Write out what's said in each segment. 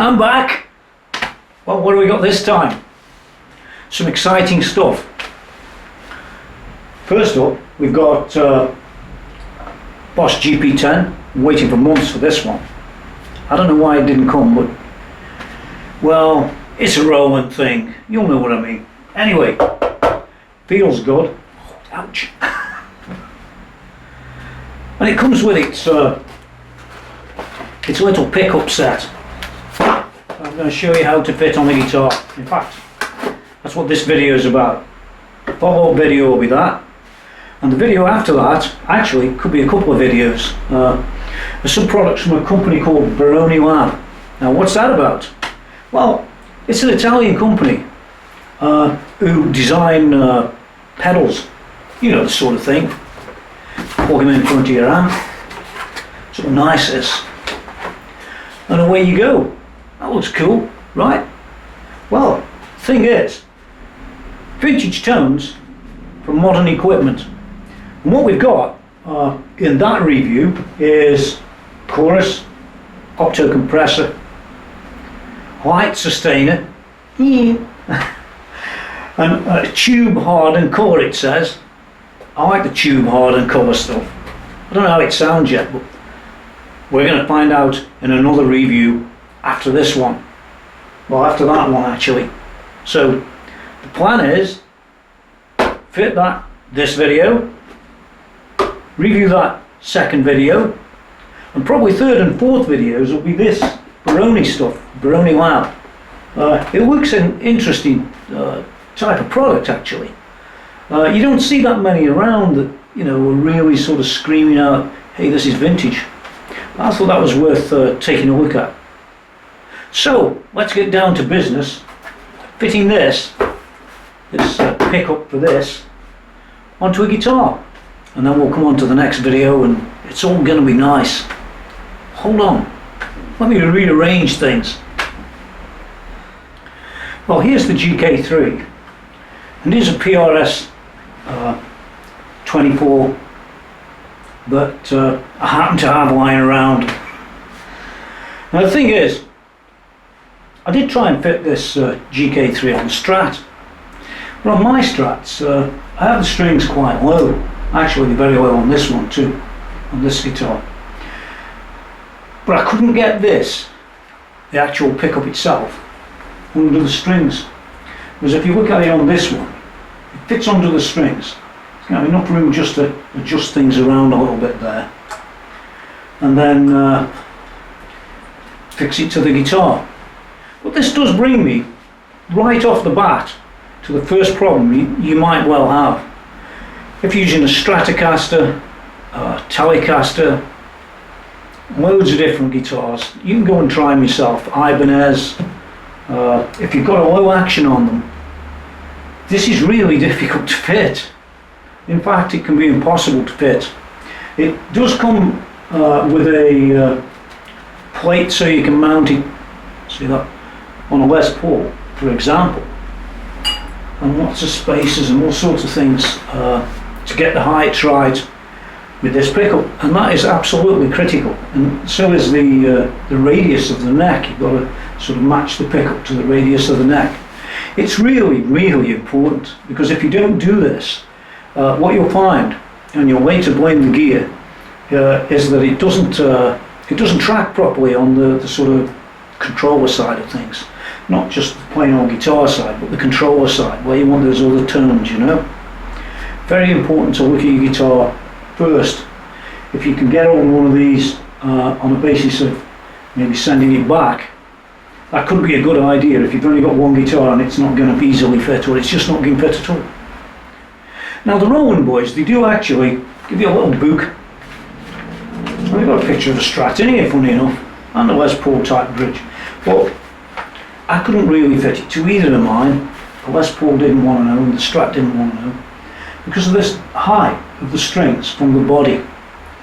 I'm back. Well, what do we got this time? Some exciting stuff. First up, we've got Boss GP-10. I'm waiting for months for this one. I don't know why it didn't come, but well, it's a Roland thing. You'll know what I mean. Anyway, feels good. Ouch. And it comes with its little pickup set. I'm going to show you how to fit on the guitar. In fact, that's what this video is about. The follow-up video will be that. And the video after that, actually, could be a couple of videos. There's some products from a company called Baroni Lab. Now, what's that about? Well, it's an Italian company who design pedals. You know, the sort of thing. Plug them in front of your amp. Sort of nice this. And away you go. That looks cool, right? Well, thing is, vintage tones from modern equipment. And what we've got in that review is chorus, octo compressor, light sustainer, and a tube hardened core, it says. I like the tube hardened cover stuff. I don't know how it sounds yet, but we're going to find out in another review after this one. Well, after that one actually. So the plan is fit this video, review that second video, and probably third and fourth videos will be this Baroni stuff, Baroni Lab. It looks an interesting type of product actually. You don't see that many around that, you know, are really sort of screaming out, hey, this is vintage. I thought that was worth taking a look at. So let's get down to business. Fitting this pickup for this onto a guitar, and then we'll come on to the next video and it's all going to be nice. Hold on, let me rearrange things. Well, here's the GK-3, and here's a PRS 24 that I happen to have lying around. Now the thing is, I did try and fit this GK-3 on the Strat, but on my Strats I have the strings quite low, actually very low on this one too, on this guitar, but I couldn't get this, the actual pickup itself, under the strings, because if you look at it on this one, it fits under the strings. It's got enough room just to adjust things around a little bit there, and then fix it to the guitar. But this does bring me right off the bat to the first problem you might well have. If you're using a Stratocaster, Telecaster, loads of different guitars, you can go and try them yourself, Ibanez. If you've got a low action on them, this is really difficult to fit. In fact, it can be impossible to fit. It does come with a plate so you can mount it, see that, on a Les Paul, for example, and lots of spacers and all sorts of things to get the height right with this pickup, and that is absolutely critical. And so is the radius of the neck. You've got to sort of match the pickup to the radius of the neck. It's really, really important, because if you don't do this, what you'll find, and you'll later blame the gear, is that it doesn't track properly on the sort of controller side of things. Not just the plain old guitar side, but the controller side, where you want those other tones, you know. Very important to look at your guitar first. If you can get on one of these on the basis of maybe sending it back, that could be a good idea if you've only got one guitar and it's not going to easily fit, or it's just not going to fit at all. Now the Roland boys, they do actually give you a little book. I've got a picture of a Strat in here, funny enough, and a Les Paul type bridge. But I couldn't really fit it to either of mine. The Les Paul didn't want to know, and the Strat didn't want to know, because of this height of the strings from the body.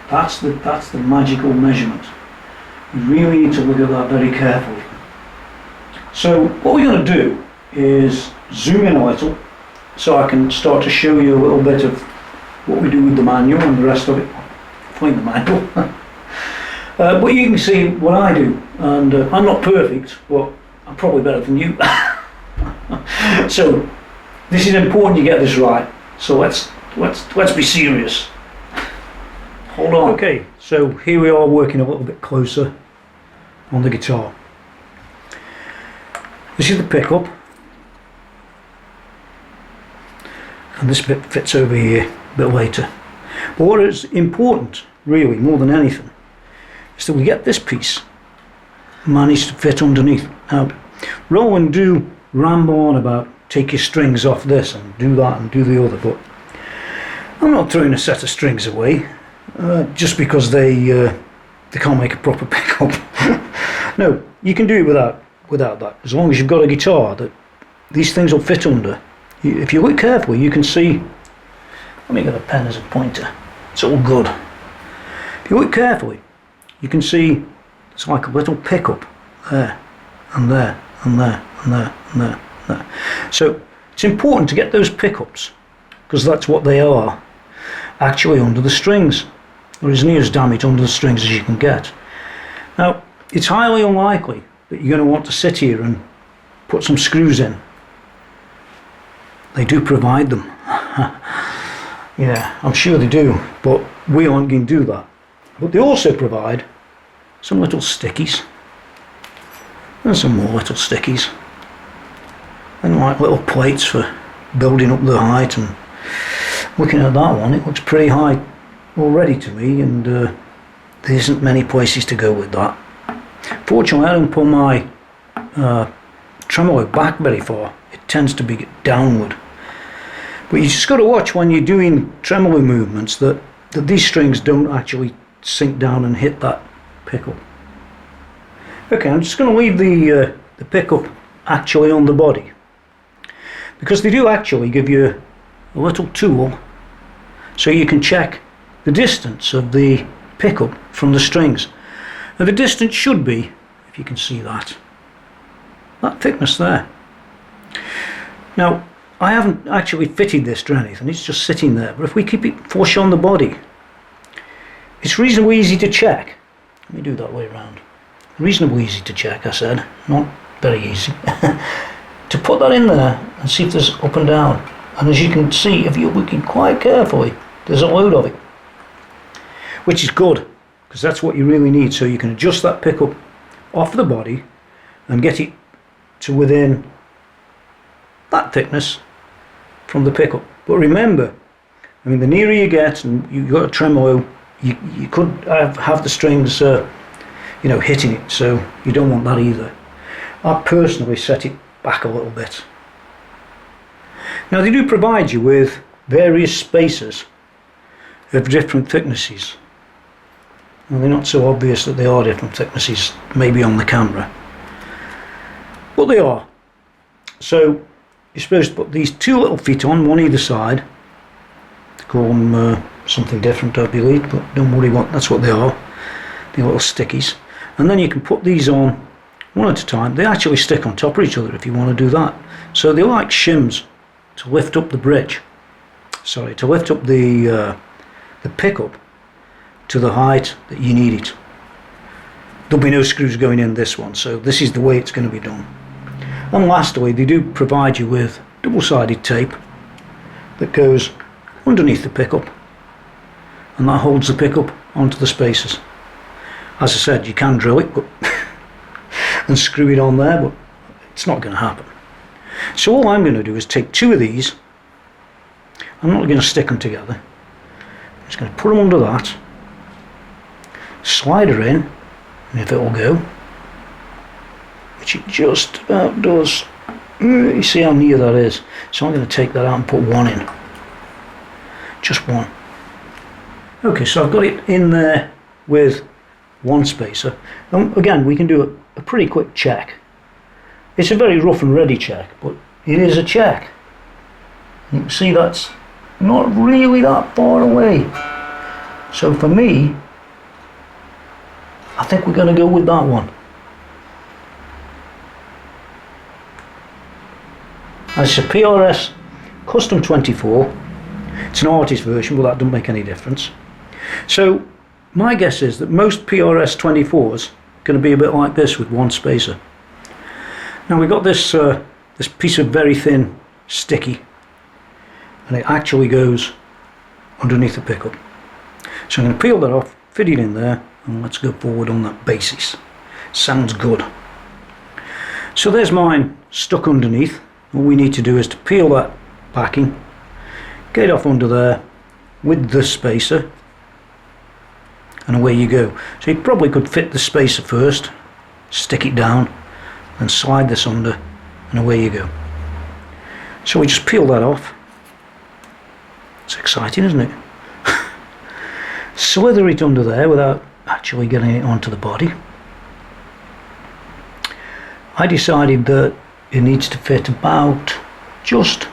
That's the magical measurement. You really need to look at that very carefully. So what we're going to do is zoom in a little, so I can start to show you a little bit of what we do with the manual and the rest of it. Find the manual. But you can see what I do, and I'm not perfect, but I'm probably better than you. So this is important you get this right. So let's be serious. Hold on. Okay, so here we are working a little bit closer on the guitar. This is the pickup, and this bit fits over here a bit later. But what is important, really, more than anything, is that we get this piece managed to fit underneath. Now, Roland do ramble on about take your strings off this and do that and do the other, but I'm not throwing a set of strings away just because they can't make a proper pickup. No, you can do it without that, as long as you've got a guitar that these things will fit under. If you look carefully, you can see. Let me get a pen as a pointer. It's all good. If you look carefully, you can see it's like a little pickup there and there and there and there and there and there. So it's important to get those pickups, because that's what they are, actually under the strings. There is near as damage under the strings as you can get. Now, it's highly unlikely that you're going to want to sit here and put some screws in. They do provide them. Yeah, I'm sure they do, but we aren't going to do that. But they also provide some little stickies and some more little stickies, and like little plates for building up the height. And looking at that one, it looks pretty high already to me, and there isn't many places to go with that. Fortunately, I don't pull my tremolo back very far. It tends to be downward. But you just got to watch when you're doing tremolo movements that these strings don't actually sink down and hit that pickup. Okay, I'm just going to leave the pickup actually on the body, because they do actually give you a little tool so you can check the distance of the pickup from the strings. Now the distance should be, if you can see that thickness there. Now I haven't actually fitted this to anything, it's just sitting there, but if we keep it flush on the body, it's reasonably easy to check. Let me do that way around. Reasonably easy to check, I said, not very easy. To put that in there and see if there's up and down. And as you can see, if you're looking quite carefully, there's a load of it. Which is good, because that's what you really need, so you can adjust that pickup off the body and get it to within that thickness from the pickup. But remember, I mean, the nearer you get and you've got a tremolo, you could have the strings hitting it, so you don't want that either. I personally set it back a little bit. Now they do provide you with various spacers of different thicknesses. And they're not so obvious that they are different thicknesses, maybe on the camera, but they are. So you're supposed to put these two little feet on, one either side. They call them something different, I believe, but don't worry, that's what they are, the little stickies. And then you can put these on one at a time. They actually stick on top of each other if you want to do that. So they're like shims to lift up the bridge. Sorry, to lift up the pickup to the height that you need it. There'll be no screws going in this one, so this is the way it's going to be done. And lastly, they do provide you with double-sided tape that goes underneath the pickup, and that holds the pickup onto the spacers. As I said, you can drill it and screw it on there, but it's not going to happen. So all I'm going to do is take two of these. I'm not going to stick them together. I'm just going to put them under that, slide her in, and if it will go, which it just about does. You see how near that is. So I'm going to take that out and put one in. Just one. Okay, so I've got it in there with one spacer. And again, we can do a pretty quick check. It's a very rough and ready check, but it is a check. You can see that's not really that far away. So for me, I think we're going to go with that one. It's a PRS Custom 24. It's an artist version, but that doesn't make any difference. So my guess is that most PRS 24s are going to be a bit like this with one spacer. Now we've got this this piece of very thin sticky, and it actually goes underneath the pickup. So I'm going to peel that off, fit it in there, and let's go forward on that basis. Sounds good. So there's mine stuck underneath. All we need to do is to peel that backing, get it off under there with the spacer, and away you go. So you probably could fit the spacer first, stick it down, and slide this under, and away you go. So we just peel that off. It's exciting, isn't it? Slither it under there without actually getting it onto the body. I decided that it needs to fit about just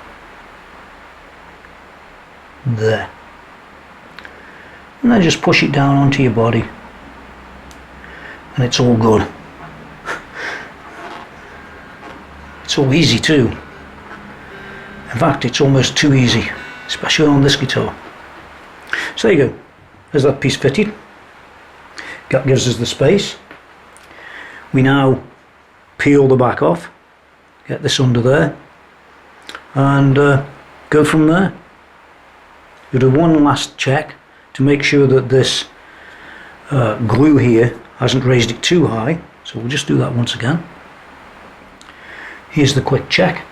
there, and then just push it down onto your body, and it's all good. It's all easy too. In fact, it's almost too easy, especially on this guitar. So there you go. There's that piece fitted. That gives us the space. We now peel the back off, get this under there, and go from there. We'll do one last check to make sure that this glue here hasn't raised it too high, so we'll just do that once again. Here's the quick check.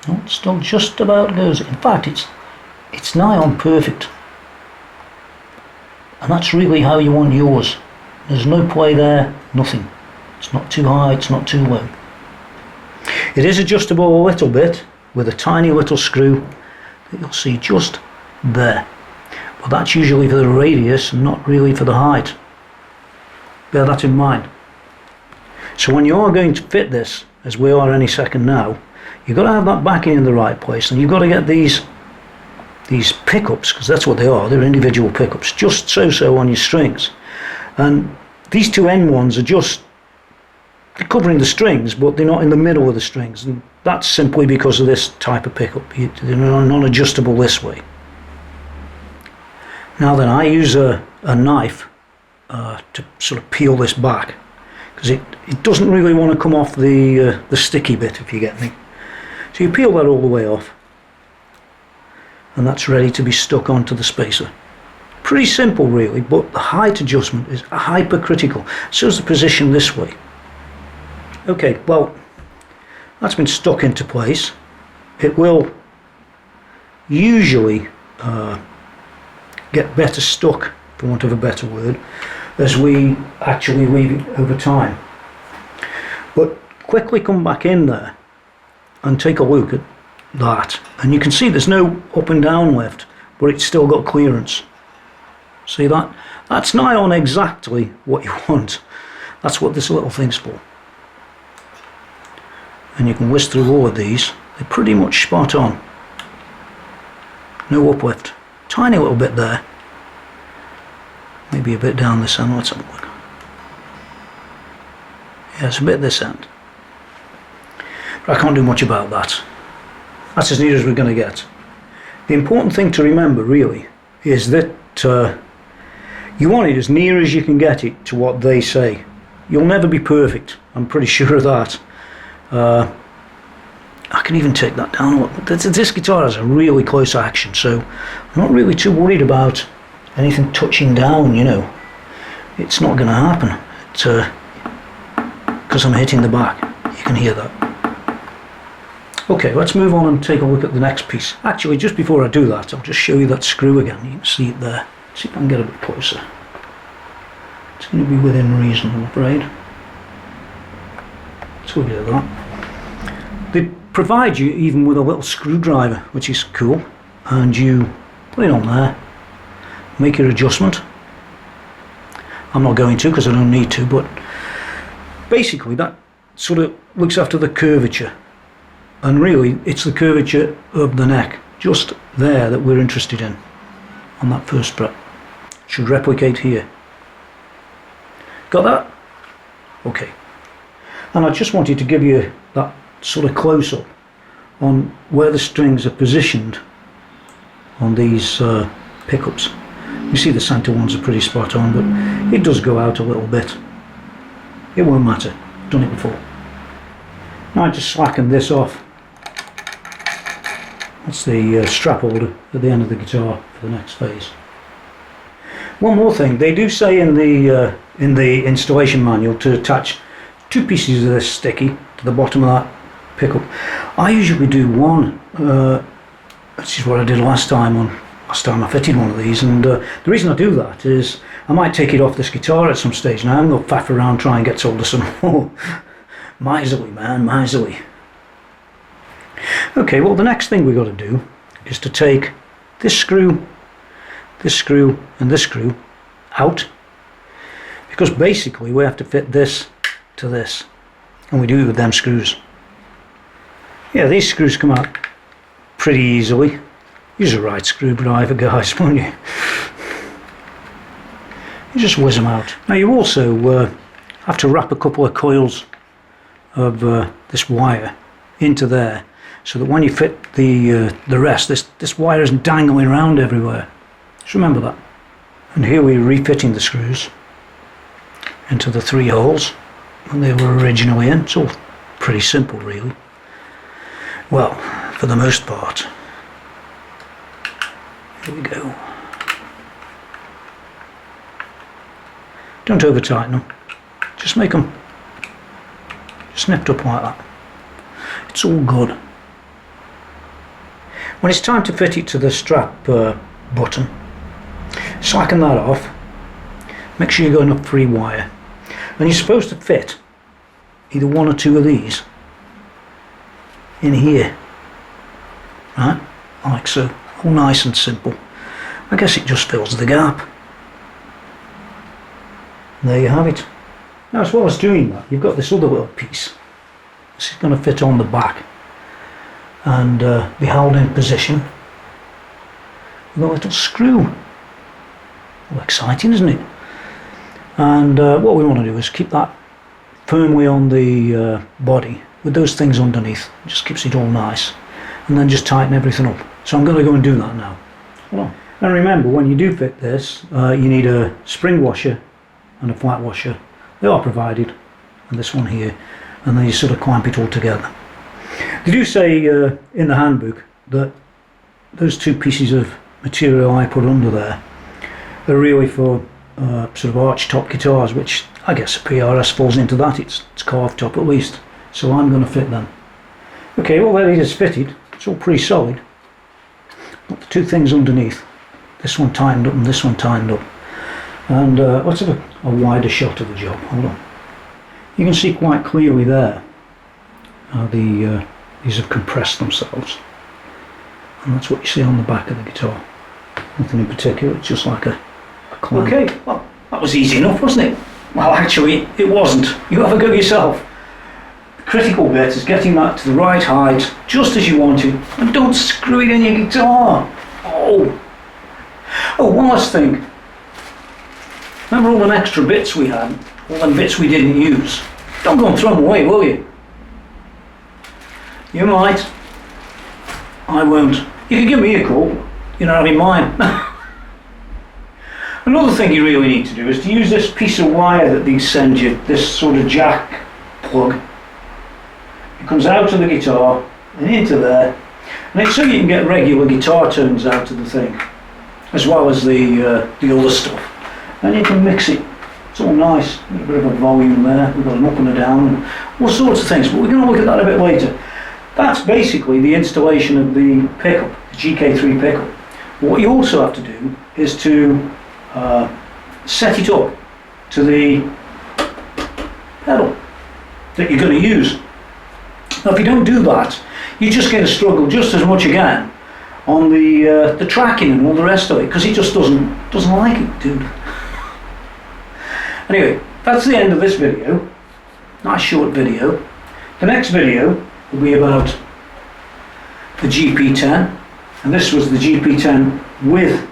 Oh, it still just about goes. In fact, it's nigh on perfect, and that's really how you want yours. There's no play there, nothing. It's not too high, it's not too low. It is adjustable a little bit with a tiny little screw that you'll see just there, but that's usually for the radius and not really for the height. Bear that in mind. So when you are going to fit this, as we are any second now, you've got to have that backing in the right place, and you've got to get these pickups, because that's what they are, they're individual pickups, just so on your strings. And these two end ones are just covering the strings, but they're not in the middle of the strings, and that's simply because of this type of pickup. They're non-adjustable this way. Now then, I use a knife to sort of peel this back, because it doesn't really want to come off the sticky bit, if you get me. So you peel that all the way off, and that's ready to be stuck onto the spacer. Pretty simple really, but the height adjustment is hypercritical. So is the position this way. Okay, well, that's been stuck into place. It will usually get better stuck, for want of a better word, as we actually leave it over time. But quickly come back in there and take a look at that, and you can see there's no up and down lift, but it's still got clearance. See that? That's nigh on exactly what you want. That's what this little thing's for. And you can whisk through all of these. They're pretty much spot on. No uplift. Tiny little bit there. Maybe a bit down this end. Let's have a look. Yeah, it's a bit this end. But I can't do much about that. That's as near as we're going to get. The important thing to remember really is that you want it as near as you can get it to what they say. You'll never be perfect, I'm pretty sure of that. I can even take that down. This guitar has a really close action, so I'm not really too worried about anything touching down, you know. It's not going to happen. Because I'm hitting the back. You can hear that. Okay, let's move on and take a look at the next piece. Actually, just before I do that, I'll just show you that screw again. You can see it there. See if I can get a bit closer. It's going to be within reason, I'm afraid. So we'll get that. They provide you even with a little screwdriver, which is cool, and you put it on there, make your adjustment. I'm not going to because I don't need to, but basically that sort of looks after the curvature, and really it's the curvature of the neck just there that we're interested in on that first fret. Should replicate here. Got that? Okay. And I just wanted to give you that sort of close-up on where the strings are positioned on these pickups. You see the centre ones are pretty spot on, but it does go out a little bit. It won't matter, I've done it before. Now I just slacken this off. That's the strap holder at the end of the guitar for the next phase. One more thing, they do say in the installation manual to attach 2 pieces of this sticky to the bottom of that pickup. I usually do one. This is what I did last time I fitted one of these, and the reason I do that is I might take it off this guitar at some stage. Now I'm going to faff around trying to get hold of some more. Miserly, man, miserly. Okay, well the next thing we've got to do is to take this screw and this screw out, because basically we have to fit this to this, and we do it with them screws. Yeah, these screws come out pretty easily. Use a right screwdriver, guys, won't you? You just whiz them out. Now you also have to wrap a couple of coils of this wire into there, so that when you fit the rest, this wire isn't dangling around everywhere. Just remember that. And here we're refitting the screws into the 3 holes when they were originally in. It's all pretty simple, really. Well, for the most part. Here we go. Don't over tighten them. Just make them snipped up like that. It's all good. When it's time to fit it to the strap button, slacken that off. Make sure you've got enough free wire. And you're supposed to fit either 1 or 2 of these in here. Right? Like so. All nice and simple. I guess it just fills the gap. And there you have it. Now as well as doing that, you've got this other little piece. This is going to fit on the back and be held in position with a little screw. Well, exciting, isn't it? And what we want to do is keep that firmly on the body with those things underneath. It just keeps it all nice. And then just tighten everything up. So I'm going to go and do that now. Hold on. And remember, when you do fit this, you need a spring washer and a flat washer. They are provided, and this one here, and then you sort of clamp it all together. They do say in the handbook that those 2 pieces of material I put under there are really for sort of arch top guitars, which I guess a PRS falls into that. It's carved top at least, so I'm going to fit them. Okay, well there it is fitted. It's all pretty solid. Got the 2 things underneath. This one tightened up and this one tightened up. And let's have a wider shot of the job. Hold on. You can see quite clearly there how these have compressed themselves. And that's what you see on the back of the guitar. Nothing in particular, it's just like a clamp. Okay, well that was easy enough, wasn't it? Well actually it wasn't. You have a go yourself. The critical bit is getting that to the right height, just as you want it, and don't screw it in your guitar. Oh, one last thing. Remember all them extra bits we had? All them bits we didn't use? Don't go and throw them away, will you? You might. I won't. You can give me a call. You're not having mine. Another thing you really need to do is to use this piece of wire that these send you, this sort of jack plug. It comes out of the guitar and into there, and it's so you can get regular guitar tones out of the thing, as well as the other stuff. And you can mix it. It's all nice. Got a bit of a volume there. We've got an up and a down, and all sorts of things. But we're going to look at that a bit later. That's basically the installation of the pickup, the GK-3 pickup. But what you also have to do is to set it up to the pedal that you're going to use. Now, if you don't do that, you're just going to struggle just as much again on the tracking and all the rest of it, because it just doesn't like it, dude. Anyway, that's the end of this video. Nice short video. The next video will be about the GP-10, and this was the GP-10 with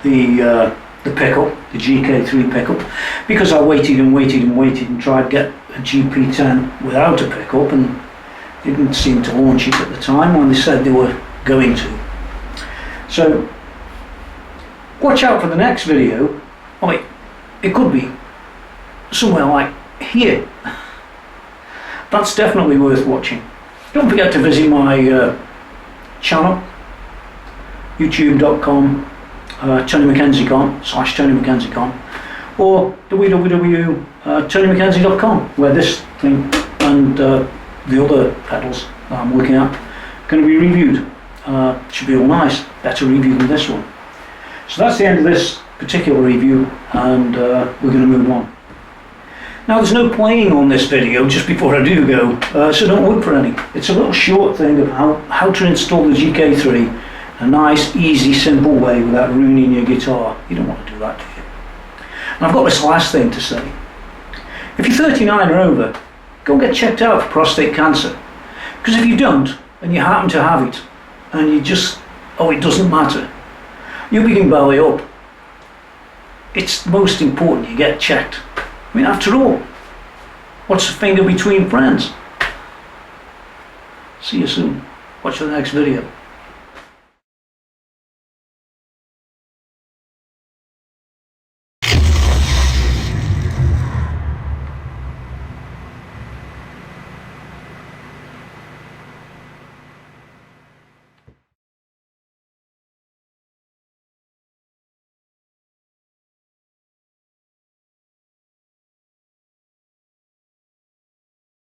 the pickup, the GK-3 pickup, because I waited and tried to get a GP-10 without a pickup, and didn't seem to launch it at the time when they said they were going to. So watch out for the next video. Oh, it could be somewhere like here. That's definitely worth watching. Don't forget to visit my channel, youtube.com TonyMcKenzieCon/TonyMcKenzieCon, or www.TonyMcKenzie.com, where this thing and the other pedals that I'm looking at are going to be reviewed. Should be all nice, better review than this one. So that's the end of this particular review, and we're going to move on. Now there's no playing on this video just before I do go, so don't look for any. It's a little short thing of how to install the GK3 in a nice, easy, simple way without ruining your guitar. You don't want to do that, do you? And I've got this last thing to say. If you're 39 or over, go get checked out for prostate cancer. Because if you don't, and you happen to have it, and you just, it doesn't matter, you'll be getting belly up. It's most important you get checked. I mean, after all, what's a finger between friends? See you soon. Watch the next video.